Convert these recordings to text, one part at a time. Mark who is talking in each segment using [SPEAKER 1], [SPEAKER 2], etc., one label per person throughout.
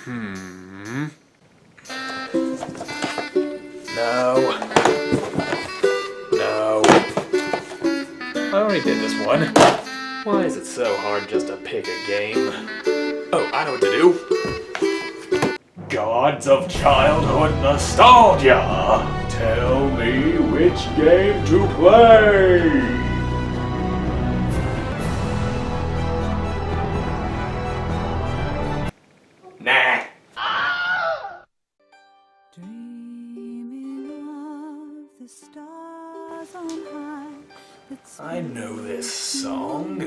[SPEAKER 1] No. No. I already did this one. Why is it so hard just to pick a game? Oh, I know what to do. Gods of childhood nostalgia! Tell me which game to play! Nah. I know this song.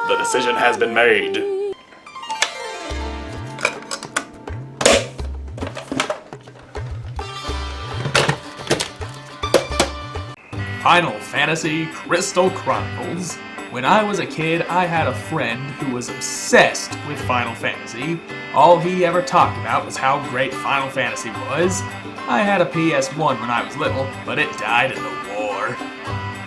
[SPEAKER 1] The decision has been made. Final Fantasy Crystal Chronicles. When I was a kid, I had a friend who was obsessed with Final Fantasy. All he ever talked about was how great Final Fantasy was. I had a PS1 when I was little, but it died in the war.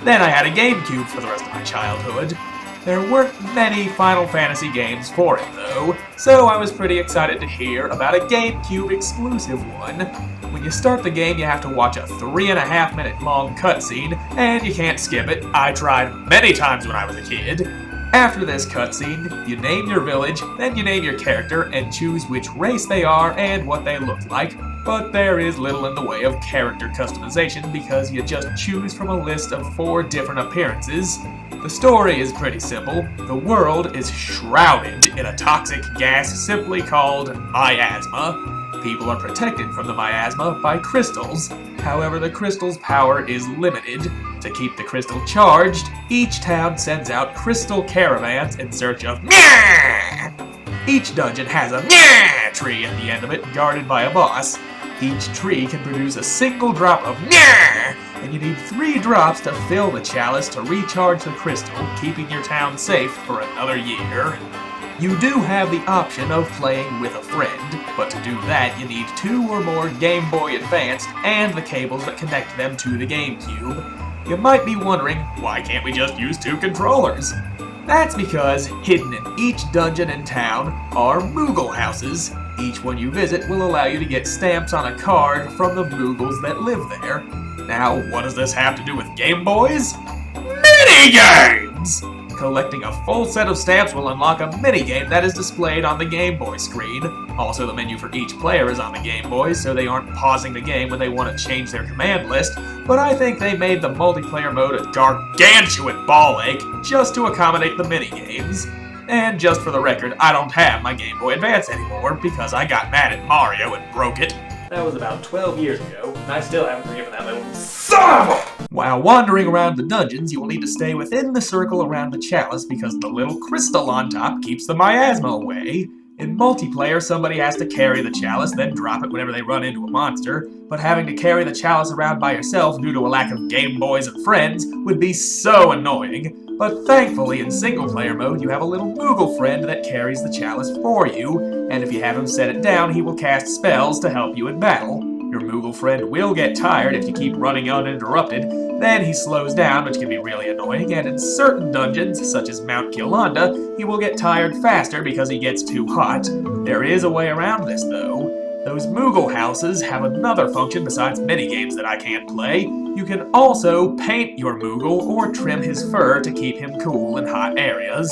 [SPEAKER 1] Then I had a Gamecube for the rest of my childhood. There weren't many Final Fantasy games for it though, so I was pretty excited to hear about a Gamecube exclusive one. When you start the game, you have to watch a 3.5 minute long cutscene, and you can't skip it. I tried many times when I was a kid. After this cutscene, you name your village, then you name your character, and choose which race they are and what they look like. But there is little in the way of character customization because you just choose from a list of 4 different appearances. The story is pretty simple. The world is shrouded in a toxic gas simply called miasma. People are protected from the miasma by crystals. However, the crystal's power is limited. To keep the crystal charged, each town sends out crystal caravans in search of Nyah! Each dungeon has a Nyah tree at the end of it, guarded by a boss. Each tree can produce a single drop of Nyah! And you need 3 drops to fill the chalice to recharge the crystal, keeping your town safe for another year. You do have the option of playing with a friend, but to do that you need 2 or more Game Boy Advanced and the cables that connect them to the GameCube. You might be wondering, why can't we just use 2 controllers? That's because hidden in each dungeon and town are Moogle houses. Each one you visit will allow you to get stamps on a card from the Moogles that live there. Now, what does this have to do with Game Boys? Minigames! Collecting a full set of stamps will unlock a minigame that is displayed on the Game Boy screen. Also, the menu for each player is on the Game Boy, so they aren't pausing the game when they want to change their command list, but I think they made the multiplayer mode a gargantuan ball ache just to accommodate the minigames. And just for the record, I don't have my Game Boy Advance anymore because I got mad at Mario and broke it. That was about 12 years ago, and I still haven't forgiven that little son of a... While wandering around the dungeons, you will need to stay within the circle around the chalice because the little crystal on top keeps the miasma away. In multiplayer, somebody has to carry the chalice, then drop it whenever they run into a monster, but having to carry the chalice around by yourself due to a lack of Game Boys and friends would be so annoying. But thankfully, in single-player mode, you have a little Moogle friend that carries the chalice for you, and if you have him set it down, he will cast spells to help you in battle. Your Moogle friend will get tired if you keep running uninterrupted, then he slows down, which can be really annoying, and in certain dungeons, such as Mount Kiolanda, he will get tired faster because he gets too hot. There is a way around this, though. Those Moogle houses have another function besides minigames that I can't play. You can also paint your Moogle or trim his fur to keep him cool in hot areas.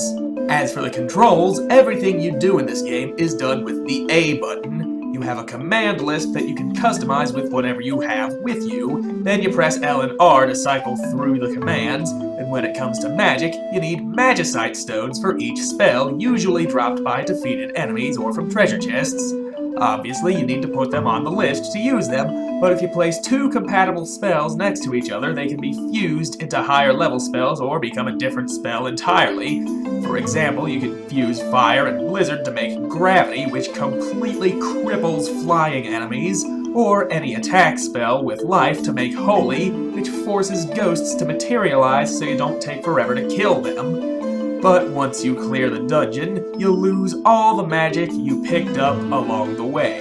[SPEAKER 1] As for the controls, everything you do in this game is done with the A button. You have a command list that you can customize with whatever you have with you. Then you press L and R to cycle through the commands. And when it comes to magic, you need magicite stones for each spell, usually dropped by defeated enemies or from treasure chests. Obviously, you need to put them on the list to use them, but if you place 2 compatible spells next to each other, they can be fused into higher level spells or become a different spell entirely. For example, you can fuse Fire and Blizzard to make Gravity, which completely cripples flying enemies, or any attack spell with Life to make Holy, which forces ghosts to materialize so you don't take forever to kill them. But once you clear the dungeon, you'll lose all the magic you picked up along the way,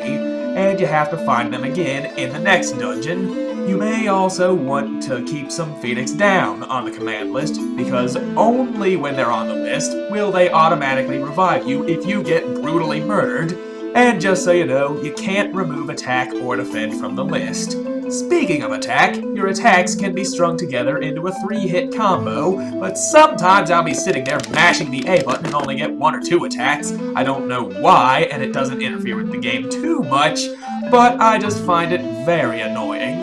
[SPEAKER 1] and you have to find them again in the next dungeon. You may also want to keep some Phoenix down on the command list, because only when they're on the list will they automatically revive you if you get brutally murdered. And just so you know, you can't remove attack or defend from the list. Speaking of attack, your attacks can be strung together into a 3-hit combo, but sometimes I'll be sitting there mashing the A button and only get 1 or 2 attacks. I don't know why, and it doesn't interfere with the game too much, but I just find it very annoying.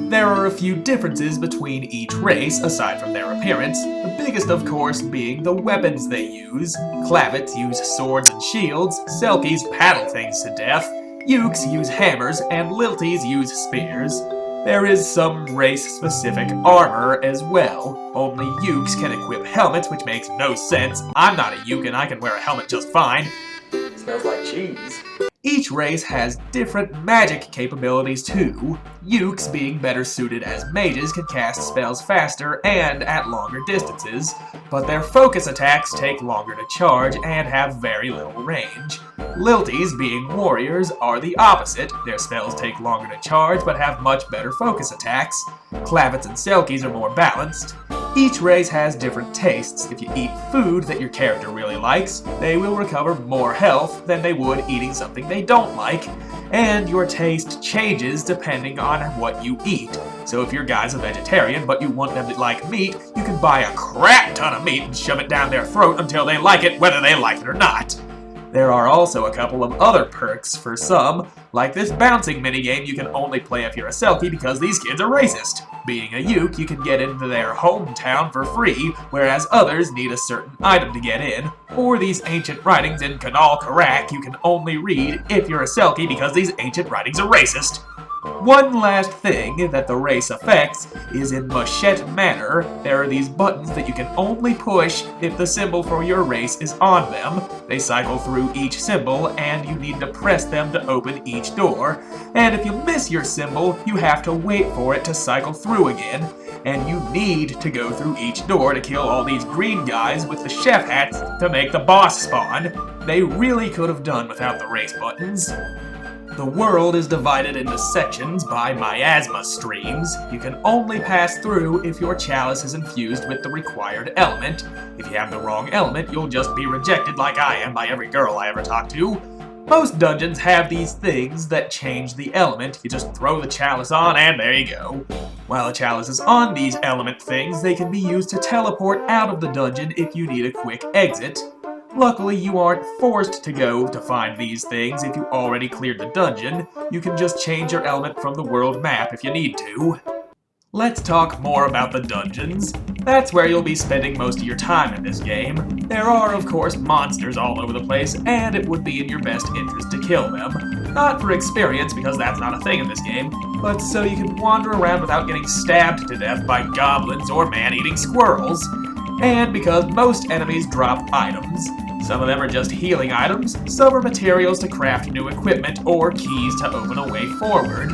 [SPEAKER 1] There are a few differences between each race, aside from their appearance, the biggest of course being the weapons they use. Clavets use swords and shields, Selkies paddle things to death, Ukes use hammers, and Lilties use spears. There is some race-specific armor as well. Only Ukes can equip helmets, which makes no sense. I'm not a Uke and I can wear a helmet just fine. It smells like cheese. Each race has different magic capabilities too. Ukes, being better suited as mages, can cast spells faster and at longer distances, but their focus attacks take longer to charge and have very little range. Lilties, being warriors, are the opposite. Their spells take longer to charge but have much better focus attacks. Clavets and Selkies are more balanced. Each race has different tastes. If you eat food that your character really likes, they will recover more health than they would eating something they don't like, and your taste changes depending on what you eat. So if your guy's a vegetarian but you want them to like meat, you can buy a crap ton of meat and shove it down their throat until they like it, whether they like it or not. There are also a couple of other perks for some, like this bouncing minigame you can only play if you're a Selkie because these kids are racist. Being a Uke, you can get into their hometown for free, whereas others need a certain item to get in. Or these ancient writings in Canal Karak you can only read if you're a Selkie because these ancient writings are racist. One last thing that the race affects is in Machete Manor, there are these buttons that you can only push if the symbol for your race is on them. They cycle through each symbol and you need to press them to open each door. And if you miss your symbol, you have to wait for it to cycle through again. And you need to go through each door to kill all these green guys with the chef hats to make the boss spawn. They really could have done without the race buttons. The world is divided into sections by miasma streams. You can only pass through if your chalice is infused with the required element. If you have the wrong element, you'll just be rejected like I am by every girl I ever talk to. Most dungeons have these things that change the element. You just throw the chalice on and there you go. While the chalice is on these element things, they can be used to teleport out of the dungeon if you need a quick exit. Luckily, you aren't forced to go to find these things if you already cleared the dungeon. You can just change your element from the world map if you need to. Let's talk more about the dungeons. That's where you'll be spending most of your time in this game. There are, of course, monsters all over the place, and it would be in your best interest to kill them. Not for experience, because that's not a thing in this game, but so you can wander around without getting stabbed to death by goblins or man-eating squirrels. And because most enemies drop items. Some of them are just healing items, some are materials to craft new equipment, or keys to open a way forward.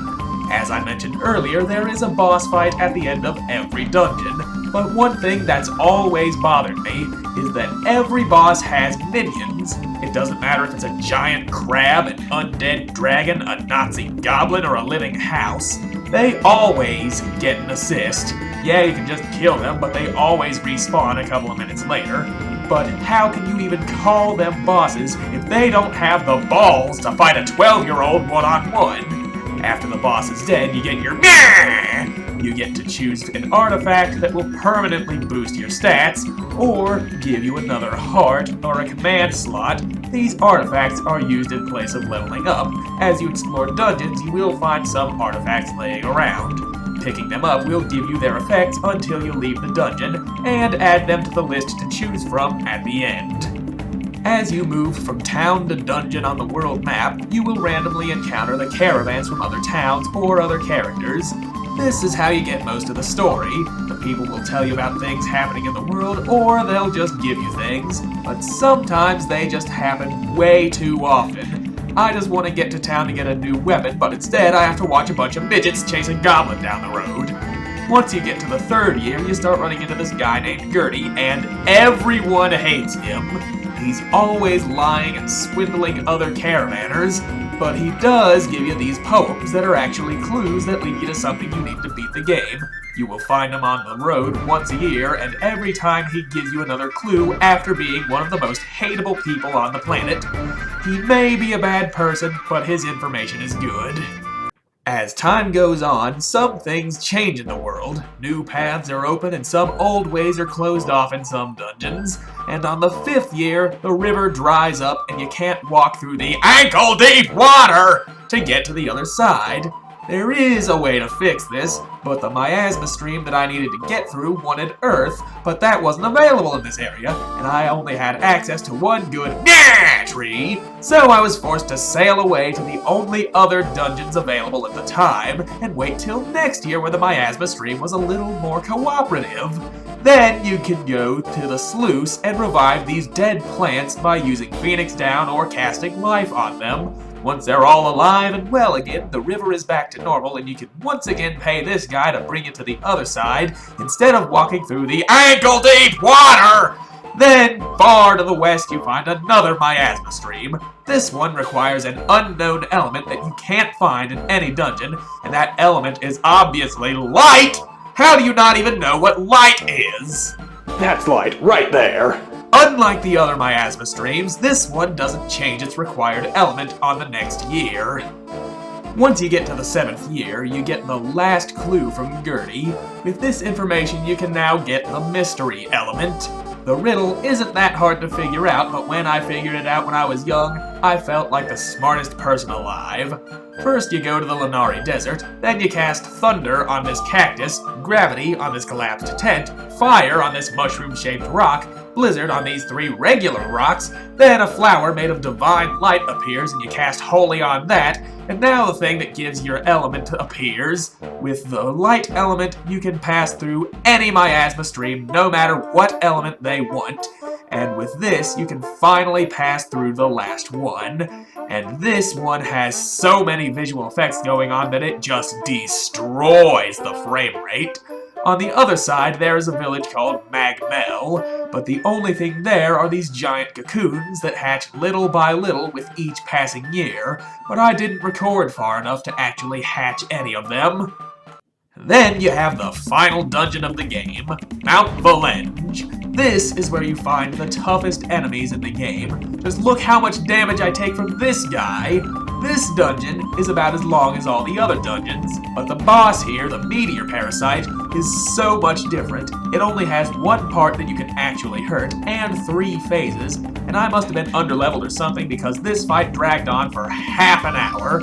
[SPEAKER 1] As I mentioned earlier, there is a boss fight at the end of every dungeon, but one thing that's always bothered me is that every boss has minions. It doesn't matter if it's a giant crab, an undead dragon, a Nazi goblin, or a living house. They always get an assist. Yeah, you can just kill them, but they always respawn a couple of minutes later. But how can you even call them bosses if they don't have the balls to fight a 12-year-old one-on-one? After the boss is dead, you get your meh! You get to choose an artifact that will permanently boost your stats, or give you another heart or a command slot. These artifacts are used in place of leveling up. As you explore dungeons, you will find some artifacts laying around. Picking them up will give you their effects until you leave the dungeon, and add them to the list to choose from at the end. As you move from town to dungeon on the world map, you will randomly encounter the caravans from other towns or other characters. This is how you get most of the story. The people will tell you about things happening in the world, or they'll just give you things, but sometimes they just happen way too often. I just want to get to town to get a new weapon, but instead I have to watch a bunch of midgets chase a goblin down the road. Once you get to the 3rd year, you start running into this guy named Gertie, and everyone hates him. He's always lying and swindling other caravanners. but he does give you these poems that are actually clues that lead you to something you need to beat the game. You will find him on the road once a year, and every time he gives you another clue after being one of the most hateable people on the planet. He may be a bad person, but his information is good. As time goes on, some things change in the world. New paths are open and some old ways are closed off in some dungeons. And on the 5th year, the river dries up and you can't walk through the ankle-deep water to get to the other side. There is a way to fix this, but the miasma stream that I needed to get through wanted earth, but that wasn't available in this area, and I only had access to one good tree, so I was forced to sail away to the only other dungeons available at the time, and wait till next year where the miasma stream was a little more cooperative. Then you can go to the sluice and revive these dead plants by using Phoenix Down or casting life on them. Once they're all alive and well again, the river is back to normal and you can once again pay this guy to bring you to the other side instead of walking through the ankle-deep water! Then, far to the west, you find another miasma stream. This one requires an unknown element that you can't find in any dungeon, and that element is obviously light! How do you not even know what light is?
[SPEAKER 2] That's light right there.
[SPEAKER 1] Unlike the other miasma streams, this one doesn't change its required element on the next year. Once you get to the 7th year, you get the last clue from Gertie. With this information, you can now get the mystery element. The riddle isn't that hard to figure out, but when I figured it out when I was young, I felt like the smartest person alive. First, you go to the Lanari Desert, then you cast Thunder on this cactus, Gravity on this collapsed tent, Fire on this mushroom-shaped rock, Blizzard on these 3 regular rocks, then a flower made of divine light appears and you cast Holy on that, and now the thing that gives your element appears. With the light element, you can pass through any miasma stream no matter what element they want. And with this, you can finally pass through the last one. And this one has so many visual effects going on that it just destroys the frame rate. On the other side, there is a village called Magmel, but the only thing there are these giant cocoons that hatch little by little with each passing year, but I didn't record far enough to actually hatch any of them. Then you have the final dungeon of the game, Mount Valenge. This is where you find the toughest enemies in the game. Just look how much damage I take from this guy. This dungeon is about as long as all the other dungeons, but the boss here, the meteor parasite, is so much different. It only has one part that you can actually hurt, and 3 phases, and I must have been underleveled or something because this fight dragged on for half an hour.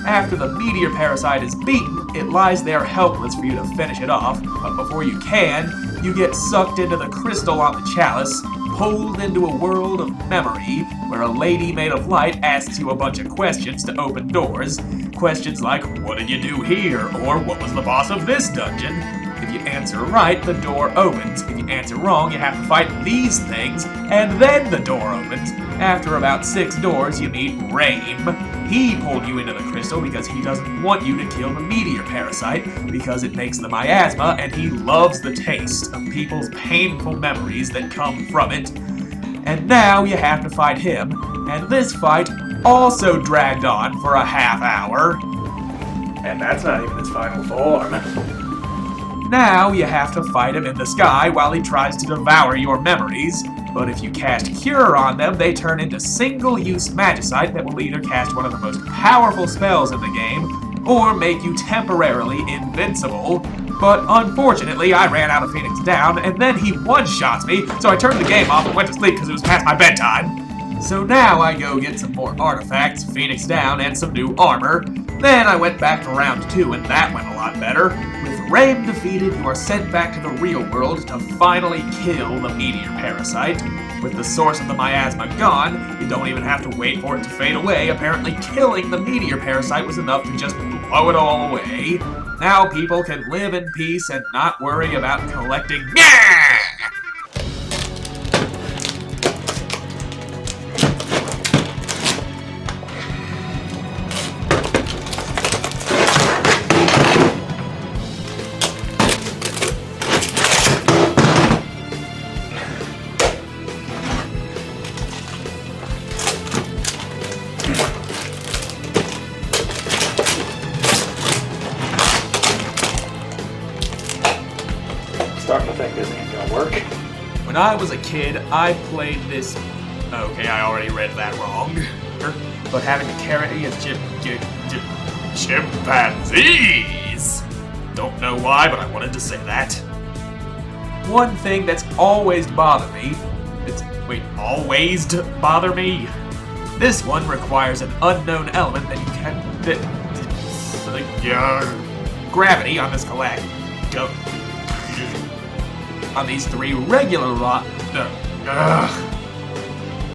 [SPEAKER 1] After the meteor parasite is beaten, it lies there helpless for you to finish it off, but before you can, you get sucked into the crystal on the chalice, pulled into a world of memory, where a lady made of light asks you a bunch of questions to open doors. Questions like, what did you do here? Or what was the boss of this dungeon? If you answer right, the door opens. If you answer wrong, you have to fight these things, and then the door opens. After about 6 doors, you meet Rame. He pulled you into the crystal because he doesn't want you to kill the meteor parasite, because it makes the miasma, and he loves the taste of people's painful memories that come from it. And now you have to fight him, and this fight also dragged on for a half hour.
[SPEAKER 2] And that's not even his final form.
[SPEAKER 1] Now you have to fight him in the sky while he tries to devour your memories. But if you cast Cure on them, they turn into single-use magicite that will either cast one of the most powerful spells in the game, or make you temporarily invincible. But unfortunately, I ran out of Phoenix Down, and then he one-shots me, so I turned the game off and went to sleep because it was past my bedtime. So now I go get some more artifacts, Phoenix Down, and some new armor. Then I went back to round 2, and that went a lot better. With Rame defeated, you are sent back to the real world to finally kill the meteor parasite. With the source of the miasma gone, you don't even have to wait for it to fade away. Apparently killing the meteor parasite was enough to just blow it all away. Now people can live in peace and not worry about collecting When I was a kid, I played this. Okay, I already read that wrong. But having a carrot as chimpanzees. Don't know why, but I wanted to say that. One thing that's always bothered me. Always bother me. This one requires an unknown element that you can. Gravity on this on these 3 regular